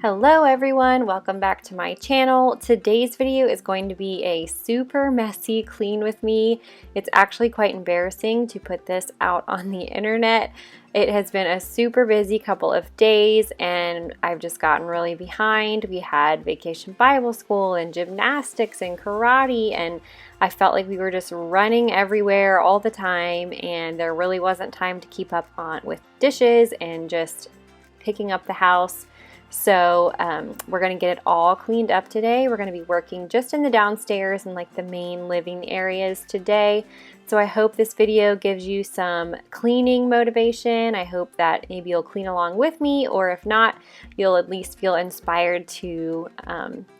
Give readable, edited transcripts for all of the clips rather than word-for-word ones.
Hello everyone, welcome back to my channel. Today's video is going to be a super messy clean with me. It's actually quite embarrassing to put this out on the internet. It has been a super busy couple of days and I've just gotten really behind. We had vacation Bible school and gymnastics and karate, and I felt like we were just running everywhere all the time, and there really wasn't time to keep up on with dishes and just picking up the house. So we're going to get it all cleaned up today. We're going to be working just in the downstairs and like the main living areas today. So I hope this video gives you some cleaning motivation. I hope that maybe you'll clean along with me, or if not, you'll at least feel inspired to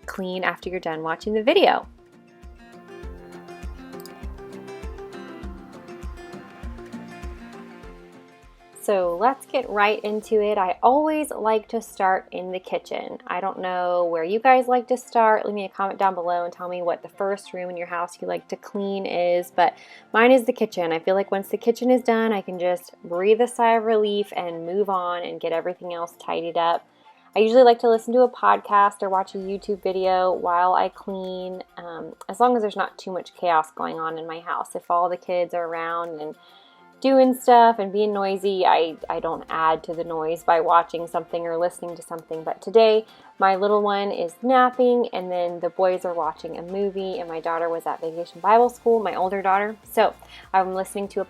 clean after you're done watching the video. So let's get right into it. I always like to start in the kitchen. I don't know where you guys like to start. Leave me a comment down below and tell me what the first room in your house you like to clean is, but mine is the kitchen. I feel like once the kitchen is done, I can just breathe a sigh of relief and move on and get everything else tidied up. I usually like to listen to a podcast or watch a YouTube video while I clean, as long as there's not too much chaos going on in my house. If all the kids are around and doing stuff and being noisy, I don't add to the noise by watching something or listening to something. But today my little one is napping, and then the boys are watching a movie, and my daughter was at vacation Bible school, my older daughter. So I'm listening to a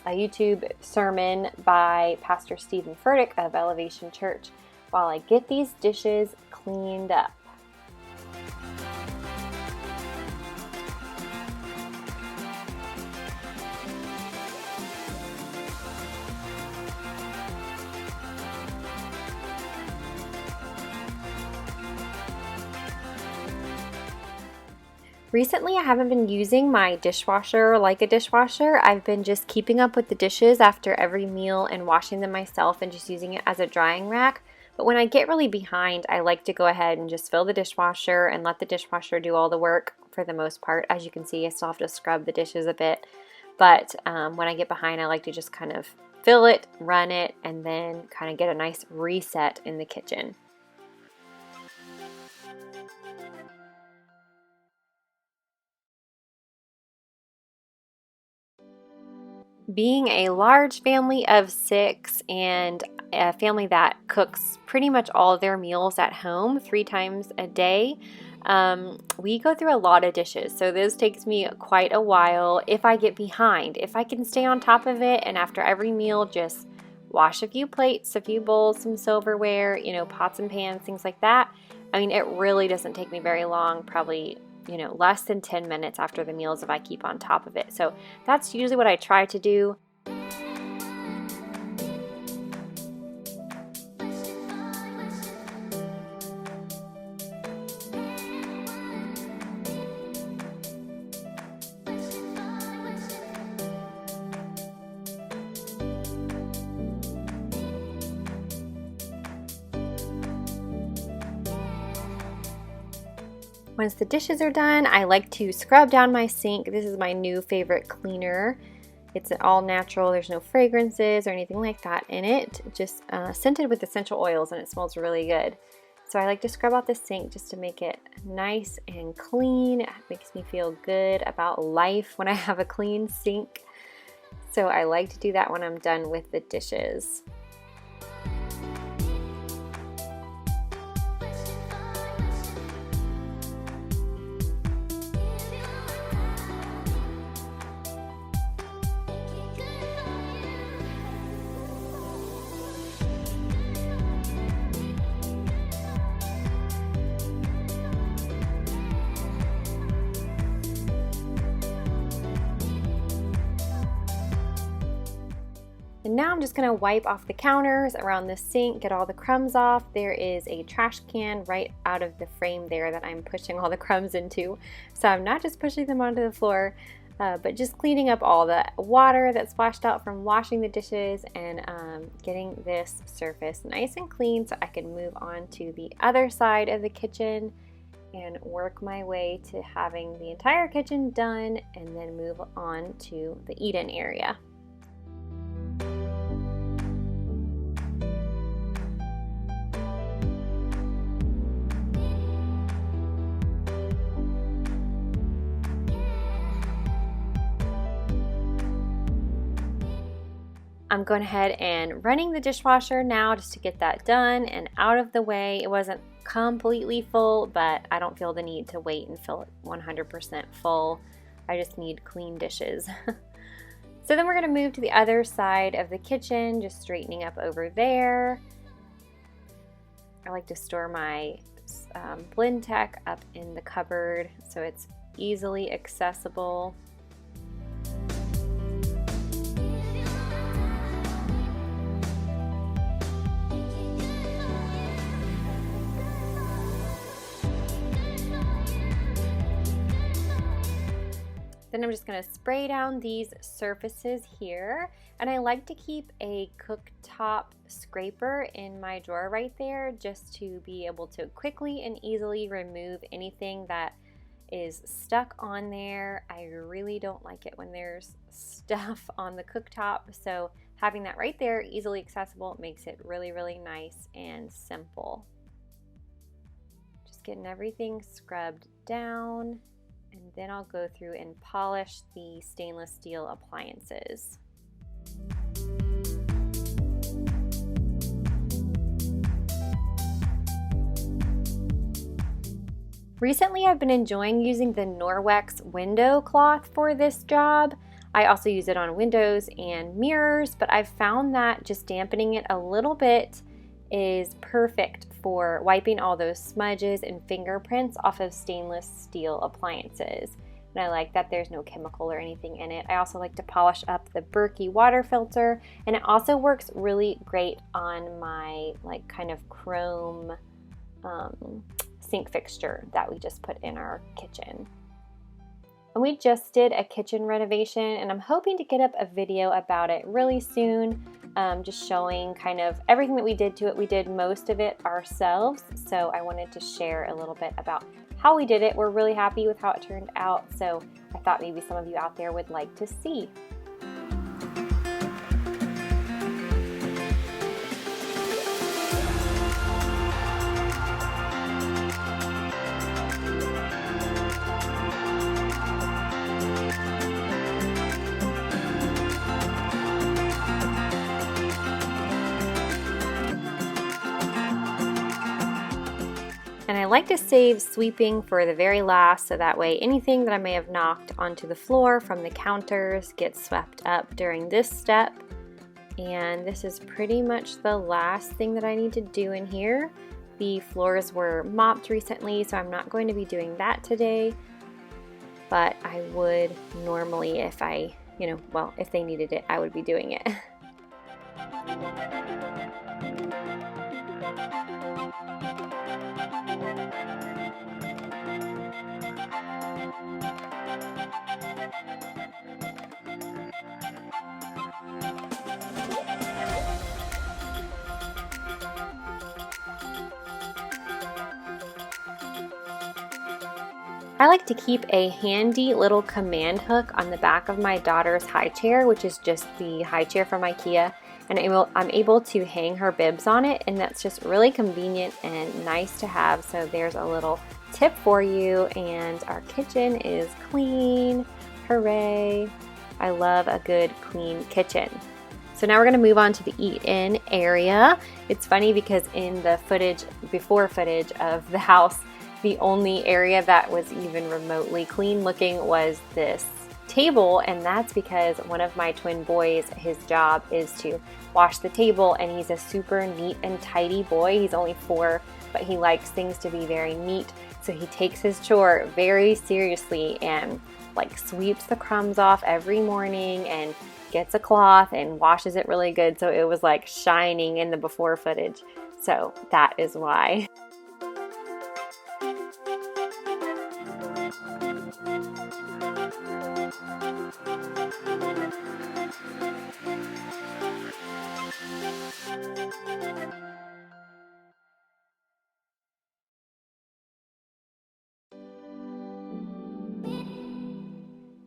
YouTube sermon by Pastor Stephen Furtick of Elevation Church while I get these dishes cleaned up. Recently, I haven't been using my dishwasher like a dishwasher. I've been just keeping up with the dishes after every meal and washing them myself and just using it as a drying rack. But when I get really behind, I like to go ahead and just fill the dishwasher and let the dishwasher do all the work for the most part. As you can see, I still have to scrub the dishes a bit. But when I get behind, I like to just kind of fill it, run it, and then kind of get a nice reset in the kitchen. Being a large family of 6 and a family that cooks pretty much all of their meals at home 3 times a day, we go through a lot of dishes. So this takes me quite a while if I get behind. If I can stay on top of it and after every meal just wash a few plates, a few bowls, some silverware, pots and pans, things like that. I mean, it really doesn't take me very long, probably less than 10 minutes after the meals if I keep on top of it. So that's usually what I try to do. Once the dishes are done, I like to scrub down my sink. This is my new favorite cleaner. It's all natural. There's no fragrances or anything like that in it. Just scented with essential oils, and it smells really good. So I like to scrub out the sink just to make it nice and clean. It makes me feel good about life when I have a clean sink. So I like to do that when I'm done with the dishes. And now I'm just going to wipe off the counters around the sink, get all the crumbs off. There is a trash can right out of the frame there that I'm pushing all the crumbs into. So I'm not just pushing them onto the floor, but just cleaning up all the water that splashed out from washing the dishes and getting this surface nice and clean so I can move on to the other side of the kitchen and work my way to having the entire kitchen done and then move on to the eat-in area. I'm going ahead and running the dishwasher now just to get that done and out of the way. It wasn't completely full, but I don't feel the need to wait and fill it 100% full. I just need clean dishes. So then we're going to move to the other side of the kitchen, just straightening up over there. I like to store my blend tech up in the cupboard so it's easily accessible. Then I'm just going to spray down these surfaces here, and I like to keep a cooktop scraper in my drawer right there just to be able to quickly and easily remove anything that is stuck on there. I really don't like it when there's stuff on the cooktop, so having that right there easily accessible makes it really, really nice and simple. Just getting everything scrubbed down. And then I'll go through and polish the stainless steel appliances. Recently, I've been enjoying using the Norwex window cloth for this job. I also use it on windows and mirrors, but I've found that just dampening it a little bit is perfect for wiping all those smudges and fingerprints off of stainless steel appliances. And I like that there's no chemical or anything in it. I also like to polish up the Berkey water filter, and it also works really great on my like kind of chrome sink fixture that we just put in our kitchen. And we just did a kitchen renovation, and I'm hoping to get up a video about it really soon. Just showing kind of everything that we did to it. We did most of it ourselves, so I wanted to share a little bit about how we did it. We're really happy with how it turned out, so I thought maybe some of you out there would like to see. And I like to save sweeping for the very last, so that way anything that I may have knocked onto the floor from the counters gets swept up during this step. And this is pretty much the last thing that I need to do in here. The floors were mopped recently, so I'm not going to be doing that today. But I would normally if I, if they needed it, I would be doing it. I like to keep a handy little command hook on the back of my daughter's high chair, which is just the high chair from IKEA, and I'm able to hang her bibs on it, and that's just really convenient and nice to have. So there's a little tip for you, and our kitchen is clean. Hooray! I love a good clean kitchen. So now we're going to move on to the eat-in area. It's funny because in the before footage of the house, the only area that was even remotely clean looking was this table, and that's because one of my twin boys, his job is to wash the table, and he's a super neat and tidy boy. He's only 4, but he likes things to be very neat, so he takes his chore very seriously and like sweeps the crumbs off every morning and gets a cloth and washes it really good, so it was like shining in the before footage. So that is why.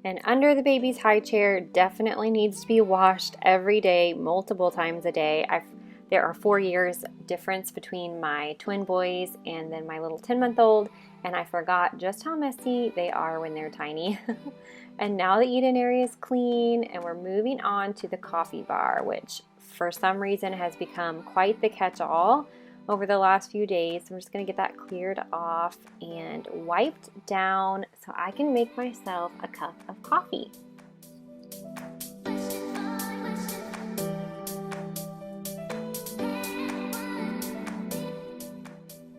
And under the baby's high chair definitely needs to be washed every day, multiple times a day. There are 4 years difference between my twin boys and then my little 10-month-old, and I forgot just how messy they are when they're tiny. And now the eat-in area is clean, and we're moving on to the coffee bar, which for some reason has become quite the catch-all over the last few days. So I'm just going to get that cleared off and wiped down so I can make myself a cup of coffee.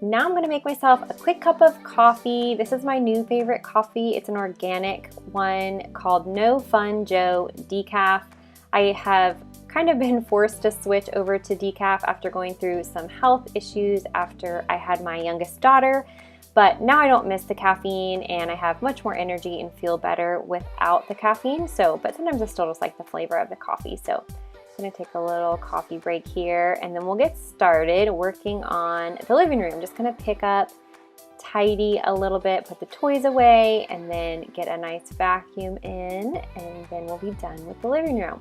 Now I'm going to make myself a quick cup of coffee. This is my new favorite coffee. It's an organic one called No Fun Joe Decaf. I have kind of been forced to switch over to decaf after going through some health issues after I had my youngest daughter, but now I don't miss the caffeine and I have much more energy and feel better without the caffeine. But sometimes I still just like the flavor of the coffee. So I'm going to take a little coffee break here, and then we'll get started working on the living room. Just going to pick up, tidy a little bit, put the toys away, and then get a nice vacuum in, and then we'll be done with the living room.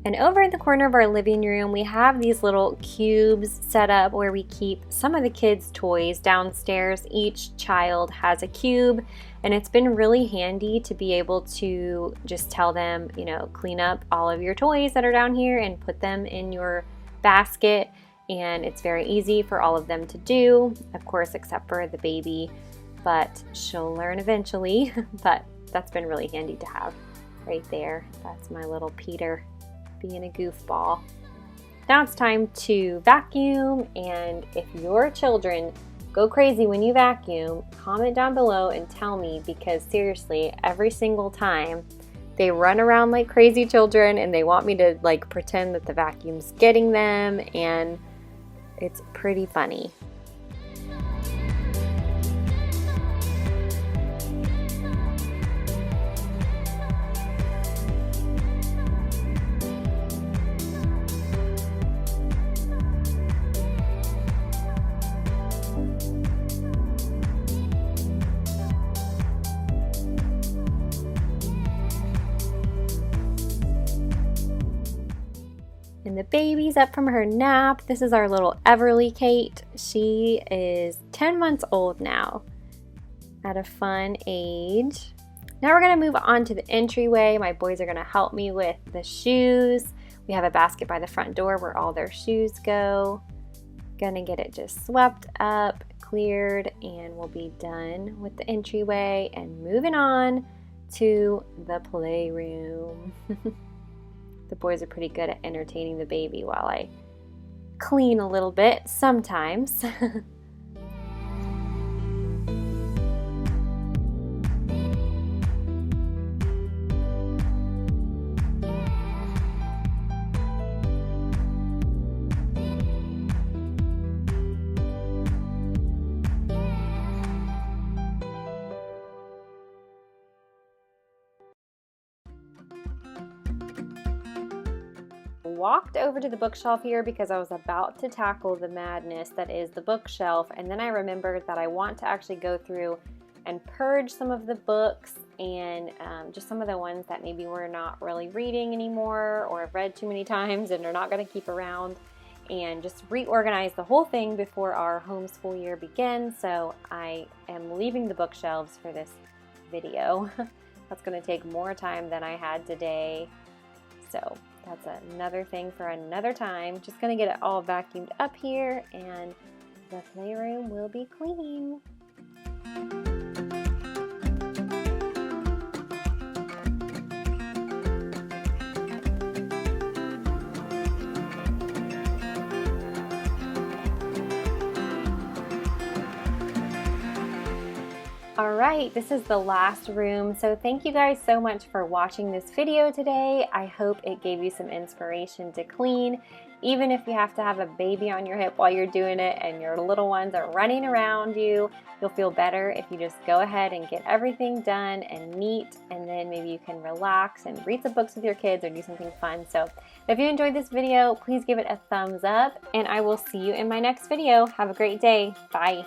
And over in the corner of our living room, we have these little cubes set up where we keep some of the kids' toys downstairs. Each child has a cube, and it's been really handy to be able to just tell them, clean up all of your toys that are down here and put them in your basket. And it's very easy for all of them to do, of course, except for the baby, but she'll learn eventually. But that's been really handy to have right there. That's my little Peter being a goofball. Now it's time to vacuum, and if your children go crazy when you vacuum, comment down below and tell me, because seriously, every single time they run around like crazy children and they want me to pretend that the vacuum's getting them, and it's pretty funny. And the baby's up from her nap. This is our little Everly Kate. She is 10 months old now, at a fun age. Now we're gonna move on to the entryway. My boys are gonna help me with the shoes. We have a basket by the front door where all their shoes go. Gonna get it just swept up, cleared, and we'll be done with the entryway and moving on to the playroom. The boys are pretty good at entertaining the baby while I clean a little bit sometimes. Walked over to the bookshelf here because I was about to tackle the madness that is the bookshelf, and then I remembered that I want to actually go through and purge some of the books and just some of the ones that maybe we're not really reading anymore or have read too many times and are not going to keep around, and just reorganize the whole thing before our homeschool year begins. So I am leaving the bookshelves for this video. That's going to take more time than I had today. So that's another thing for another time. Just gonna get it all vacuumed up here and the playroom will be clean. Alright, this is the last room, so thank you guys so much for watching this video today. I hope it gave you some inspiration to clean. Even if you have to have a baby on your hip while you're doing it and your little ones are running around you, you'll feel better if you just go ahead and get everything done and neat, and then maybe you can relax and read some books with your kids or do something fun. So if you enjoyed this video, please give it a thumbs up, and I will see you in my next video. Have a great day. Bye.